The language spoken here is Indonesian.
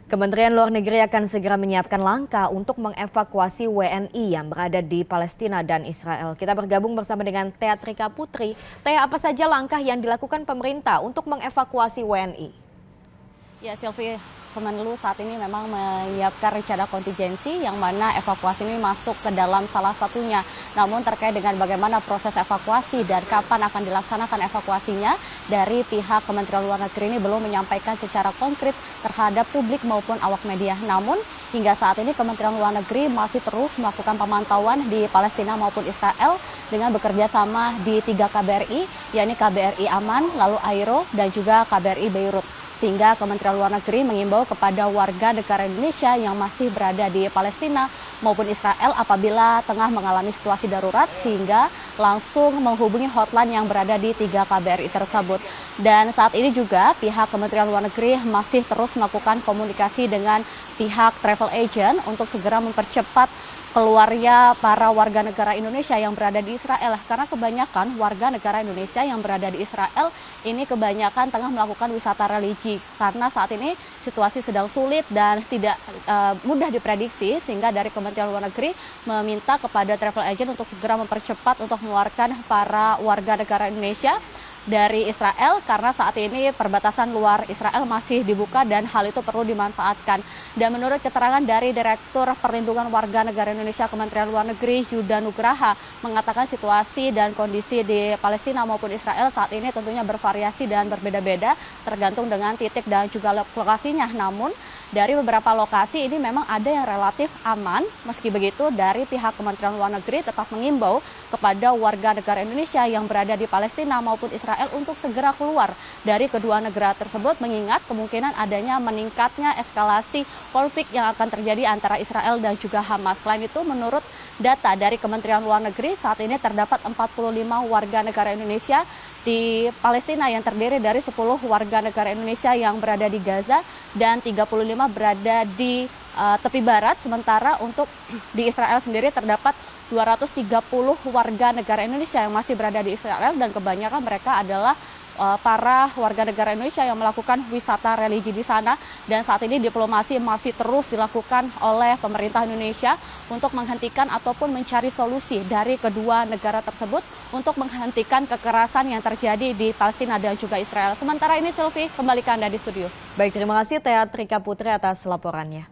Kementerian Luar Negeri akan segera menyiapkan langkah untuk mengevakuasi WNI yang berada di Palestina dan Israel. Kita bergabung bersama dengan Tea Trika Putri. Tea, apa saja langkah yang dilakukan pemerintah untuk mengevakuasi WNI? Ya, Sylvie, Kemenlu saat ini memang menyiapkan rencana kontingensi yang mana evakuasi ini masuk ke dalam salah satunya. Namun terkait dengan bagaimana proses evakuasi dan kapan akan dilaksanakan evakuasinya, dari pihak Kementerian Luar Negeri ini belum menyampaikan secara konkret terhadap publik maupun awak media. Namun hingga saat ini Kementerian Luar Negeri masih terus melakukan pemantauan di Palestina maupun Israel dengan bekerja sama di 3 KBRI, yakni KBRI Aman, lalu Airo, dan juga KBRI Beirut. Sehingga Kementerian Luar Negeri mengimbau kepada warga negara Indonesia yang masih berada di Palestina maupun Israel apabila tengah mengalami situasi darurat sehingga langsung menghubungi hotline yang berada di 3 KBRI tersebut. Dan saat ini juga pihak Kementerian Luar Negeri masih terus melakukan komunikasi dengan pihak travel agent untuk segera mempercepat keluarnya para warga negara Indonesia yang berada di Israel. Karena kebanyakan warga negara Indonesia yang berada di Israel ini kebanyakan tengah melakukan wisata religi. Karena saat ini situasi sedang sulit dan tidak mudah diprediksi, sehingga dari Kementerian Luar Negeri meminta kepada travel agent untuk segera mempercepat untuk mengeluarkan para warga negara Indonesia dari Israel, karena saat ini perbatasan luar Israel masih dibuka dan hal itu perlu dimanfaatkan. Dan menurut keterangan dari Direktur Perlindungan Warga Negara Indonesia Kementerian Luar Negeri Yuda Nugraha, mengatakan situasi dan kondisi di Palestina maupun Israel saat ini tentunya bervariasi dan berbeda-beda tergantung dengan titik dan juga lokasinya. Namun dari beberapa lokasi ini memang ada yang relatif aman. Meski begitu, dari pihak Kementerian Luar Negeri tetap mengimbau kepada warga negara Indonesia yang berada di Palestina maupun Israel untuk segera keluar dari kedua negara tersebut, mengingat kemungkinan adanya meningkatnya eskalasi konflik yang akan terjadi antara Israel dan juga Hamas. Selain itu, menurut data dari Kementerian Luar Negeri, saat ini terdapat 45 warga negara Indonesia di Palestina yang terdiri dari 10 warga negara Indonesia yang berada di Gaza dan 35 berada di tepi barat. Sementara untuk di Israel sendiri terdapat 230 warga negara Indonesia yang masih berada di Israel, dan kebanyakan mereka adalah para warga negara Indonesia yang melakukan wisata religi di sana. Dan saat ini diplomasi masih terus dilakukan oleh pemerintah Indonesia untuk menghentikan ataupun mencari solusi dari kedua negara tersebut untuk menghentikan kekerasan yang terjadi di Palestina dan juga Israel. Sementara ini, Sylvie, kembali ke Anda di studio. Baik, terima kasih Tea Trika Putri atas laporannya.